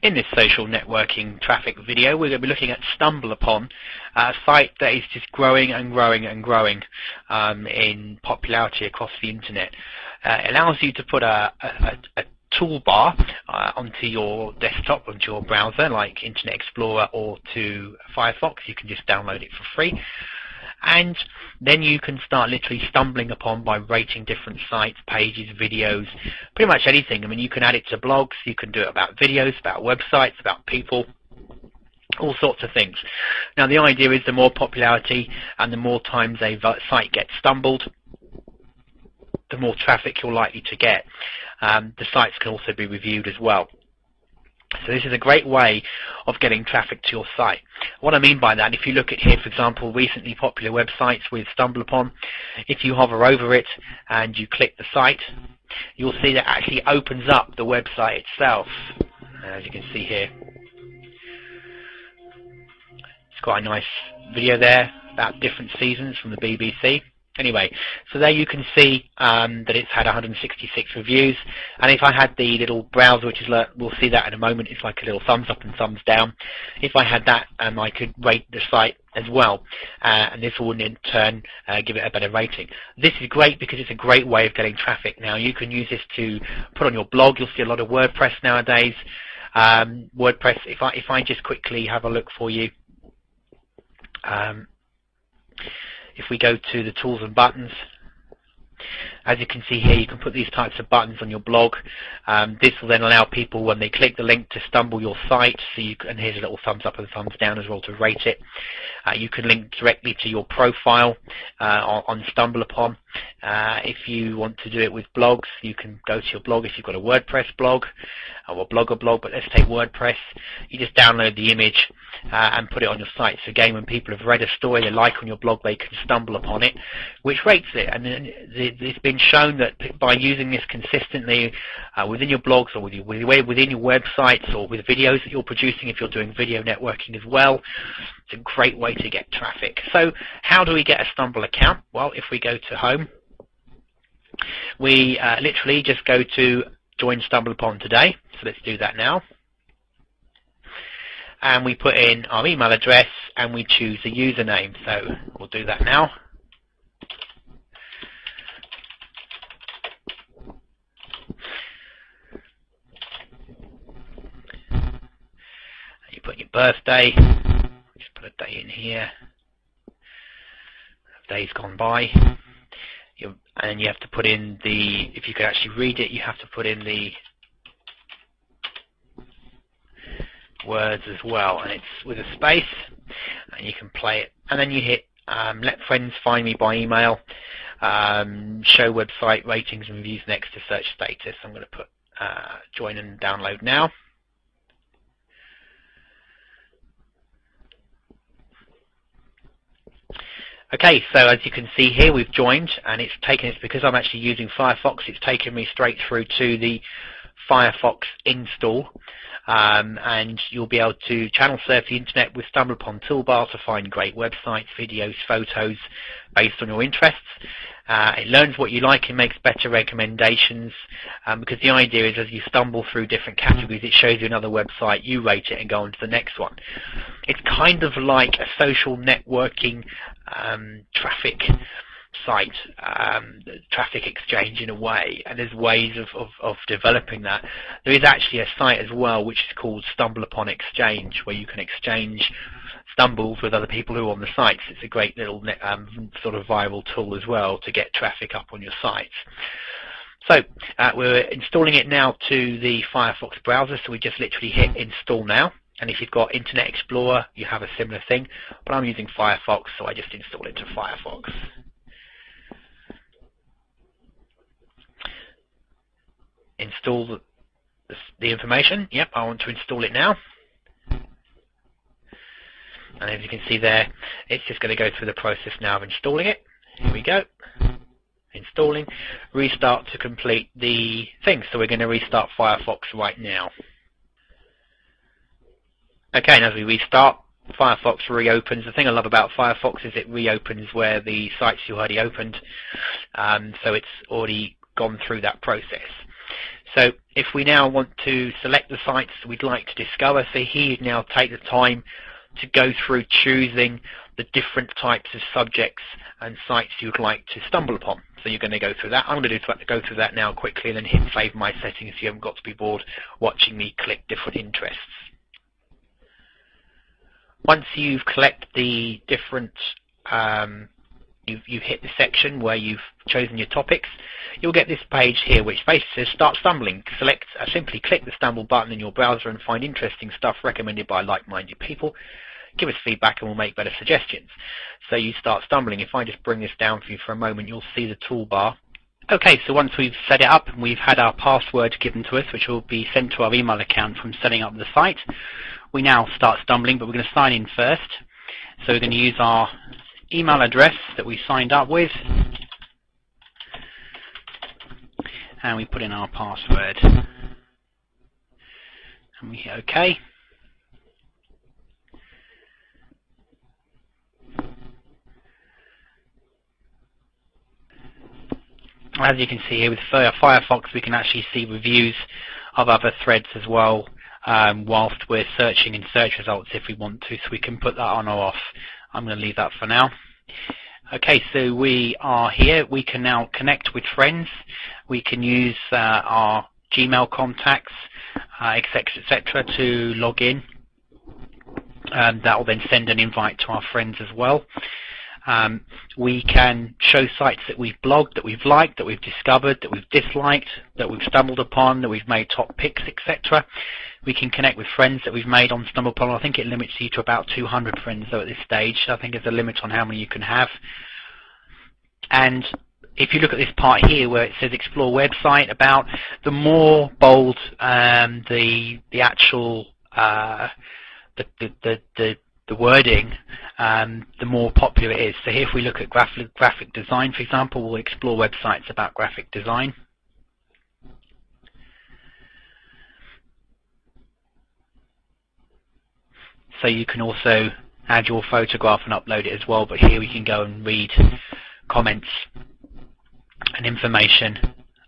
In this social networking traffic video, we're going to be looking at Stumbleupon, a site that is just growing and growing and growing in popularity across the internet. It allows you to put a toolbar onto your desktop, onto your browser, like Internet Explorer or to Firefox. You can just download it for free. And then you can start literally stumbling upon by rating different sites, pages, videos, pretty much anything. I mean, you can add it to blogs, you can do it about videos, about websites, about people, all sorts of things. Now, the idea is the more popularity and the more times a site gets stumbled, the more traffic you're likely to get. The sites can also be reviewed as well. So this is a great way of getting traffic to your site. What I mean by that, if you look at here, for example, recently popular websites with Stumbleupon, if you hover over it and you click the site, you'll see that it actually opens up the website itself. As you can see here, it's quite a nice video there about different seasons from the BBC. Anyway, so there you can see that it's had 166 reviews, and if I had the little browser, which is, we'll see that in a moment, it's like a little thumbs up and thumbs down. If I had that, I could rate the site as well, and this will in turn give it a better rating. This is great because it's a great way of getting traffic. Now, you can use this to put on your blog. You'll see a lot of WordPress nowadays. WordPress, if I just quickly have a look for you, if we go to the tools and buttons, as you can see here, you can put these types of buttons on your blog. This will then allow people, when they click the link, to stumble your site. So and here's a little thumbs up and thumbs down as well to rate it. You can link directly to your profile on Stumbleupon. If you want to do it with blogs, you can go to your blog if you've got a WordPress blog or Blogger blog, but let's take WordPress. You just download the image and put it on your site. So again, when people have read a story they like on your blog, they can stumble upon it, which rates it. And then it's been shown that by using this consistently within your blogs or within your websites or with videos that you're producing, if you're doing video networking as well, it's a great way to get traffic. So how do we get a Stumble account? Well, if we go to home, we literally just go to join Stumbleupon today. So let's do that now. And we put in our email address and we choose a username. So we'll do that now. You put your birthday, just put a day in here, days gone by, and you have to put in the, if you could actually read it, you have to put in the words as well, and it's with a space, and you can play it, and then you hit let friends find me by email, show website ratings and reviews next to search status. I'm going to put join and download now. Okay, so as you can see here, we've joined, and it's because I'm actually using Firefox, it's taken me straight through to the Firefox install, and you'll be able to channel surf the internet with Stumbleupon toolbar to find great websites, videos, photos based on your interests. It learns what you like and makes better recommendations, because the idea is as you stumble through different categories, it shows you another website, you rate it and go on to the next one. It's kind of like a social networking traffic site, traffic exchange in a way, and there's ways of developing that. There is actually a site as well which is called Stumbleupon Exchange, where you can exchange stumbles with other people who are on the sites. It's a great little sort of viral tool as well to get traffic up on your sites. So we're installing it now to the Firefox browser, so we just literally hit install now. And if you've got Internet Explorer, you have a similar thing, but I'm using Firefox, so I just install it to Firefox. Install the information. Yep, I want to install it now. And as you can see there, it's just going to go through the process now of installing it. Here we go. Installing. Restart to complete the thing. So we're going to restart Firefox right now. Okay, and as we restart, Firefox reopens. The thing I love about Firefox is it reopens where the sites you already opened. So it's already gone through that process. So if we now want to select the sites we'd like to discover, so here you now take the time to go through choosing the different types of subjects and sites you'd like to stumble upon. So you're going to go through that. I'm going to go through that now quickly and then hit save my settings so you haven't got to be bored watching me click different interests. Once you've collected the different, you've hit the section where you've chosen your topics, you'll get this page here which basically says start stumbling. Simply click the stumble button in your browser and find interesting stuff recommended by like-minded people. Give us feedback and we'll make better suggestions. So you start stumbling. If I just bring this down for you for a moment, you'll see the toolbar. Okay, so once we've set it up and we've had our password given to us, which will be sent to our email account from setting up the site, we now start stumbling, but we're going to sign in first. So we're going to use our email address that we signed up with, and we put in our password. And we hit OK. As you can see here with Firefox, we can actually see reviews of other threads as well whilst we're searching in search results if we want to, so we can put that on or off. I'm going to leave that for now. Okay, so we are here. We can now connect with friends. We can use our Gmail contacts, etc., to log in. That will then send an invite to our friends as well. We can show sites that we've blogged, that we've liked, that we've discovered, that we've disliked, that we've stumbled upon, that we've made top picks, etc. We can connect with friends that we've made on Stumbleupon. I think it limits you to about 200 friends though at this stage. I think there's a limit on how many you can have. And if you look at this part here where it says explore website, about the more bold the actual the wording, the more popular it is. So here if we look at graphic design, for example, we'll explore websites about graphic design. So you can also add your photograph and upload it as well, but here we can go and read comments and information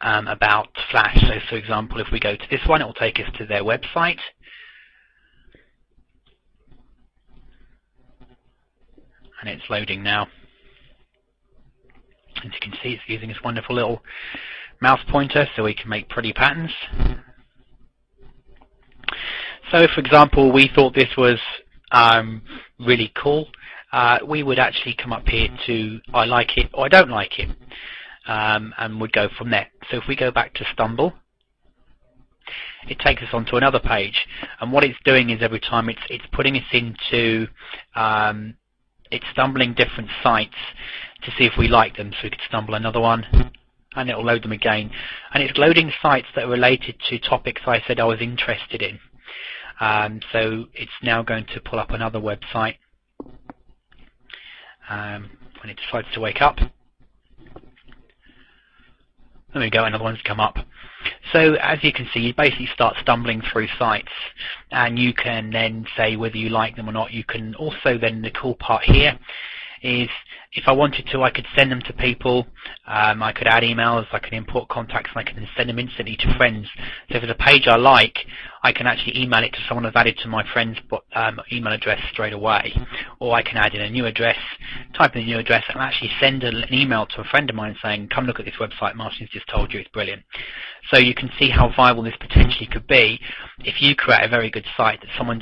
about Flash. So for example, if we go to this one, it will take us to their website. And it's loading now. As you can see, it's using this wonderful little mouse pointer so we can make pretty patterns. So for example, we thought this was really cool. We would actually come up here to I like it or I don't like it, and would go from there. So if we go back to Stumble, it takes us onto another page, and what it's doing is every time it's putting us into it's stumbling different sites to see if we like them. So we could stumble another one and it will load them again, and it's loading sites that are related to topics I said I was interested in. So it's now going to pull up another website when it decides to wake up. There we go, another one's come up. So as you can see, you basically start stumbling through sites, and you can then say whether you like them or not. You can also then, the cool part here is if I wanted to, I could send them to people. I could add emails, I can import contacts, and I can send them instantly to friends. So if there's a page I like, I can actually email it to someone I've added to my friend's email address straight away. Or I can add in a new address, type in a new address, and actually send an email to a friend of mine saying, come look at this website Martin's just told you, it's brilliant. So you can see how viable this potentially could be if you create a very good site that someone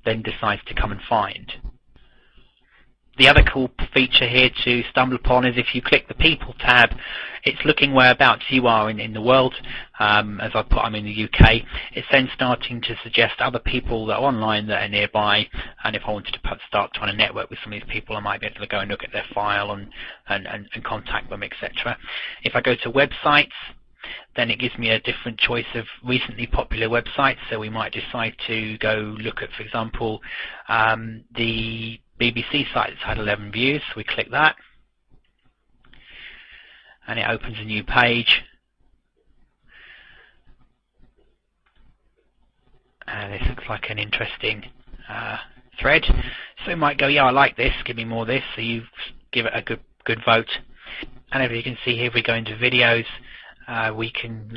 then decides to come and find. The other cool feature here to stumble upon is if you click the People tab, it's looking whereabouts you are in the world. As I put, I'm in the UK. It's then starting to suggest other people that are online that are nearby, and if I wanted to start trying to network with some of these people, I might be able to go and look at their file and contact them, etc. If I go to websites, then it gives me a different choice of recently popular websites. So we might decide to go look at, for example, the BBC site that's had 11 views. So we click that, and it opens a new page. And this looks like an interesting thread. So we might go, yeah, I like this, give me more of this. So you give it a good vote. And as you can see here, if we go into videos, we can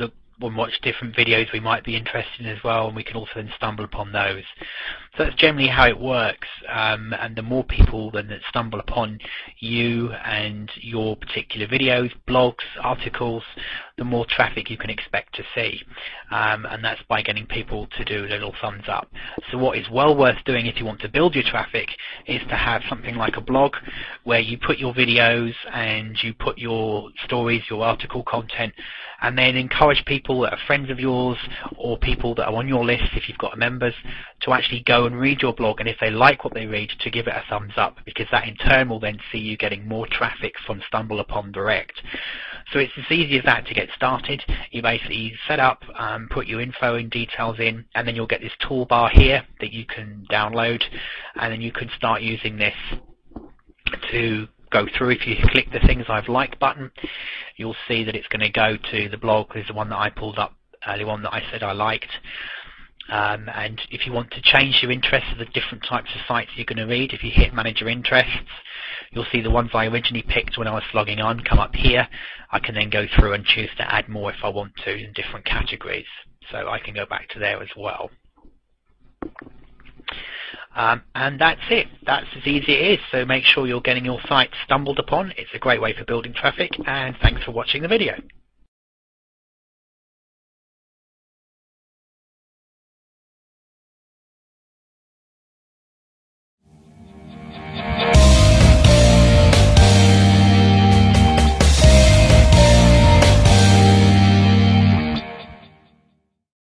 and watch different videos we might be interested in as well, and we can also then stumble upon those. So that's generally how it works, and the more people then that stumble upon you and your particular videos, blogs, articles, the more traffic you can expect to see, and that's by getting people to do a little thumbs up. So what is well worth doing if you want to build your traffic is to have something like a blog where you put your videos and you put your stories, your article content, and then encourage people that are friends of yours or people that are on your list, if you've got members, to actually go and read your blog, and if they like what they read, to give it a thumbs up, because that in turn will then see you getting more traffic from Stumbleupon direct. So it's as easy as that to get started. You basically set up, put your info and details in, and then you'll get this toolbar here that you can download, and then you can start using this to go through. If you click the things I've liked button, you'll see that it's going to go to the blog. There's the one that I pulled up earlier on that I said I liked. And if you want to change your interests to the different types of sites you're going to read, if you hit manage your interests, you'll see the ones I originally picked when I was logging on come up here. I can then go through and choose to add more if I want to in different categories. So I can go back to there as well. And that's it. That's as easy as it is. So make sure you're getting your site stumbled upon. It's a great way for building traffic, and thanks for watching the video.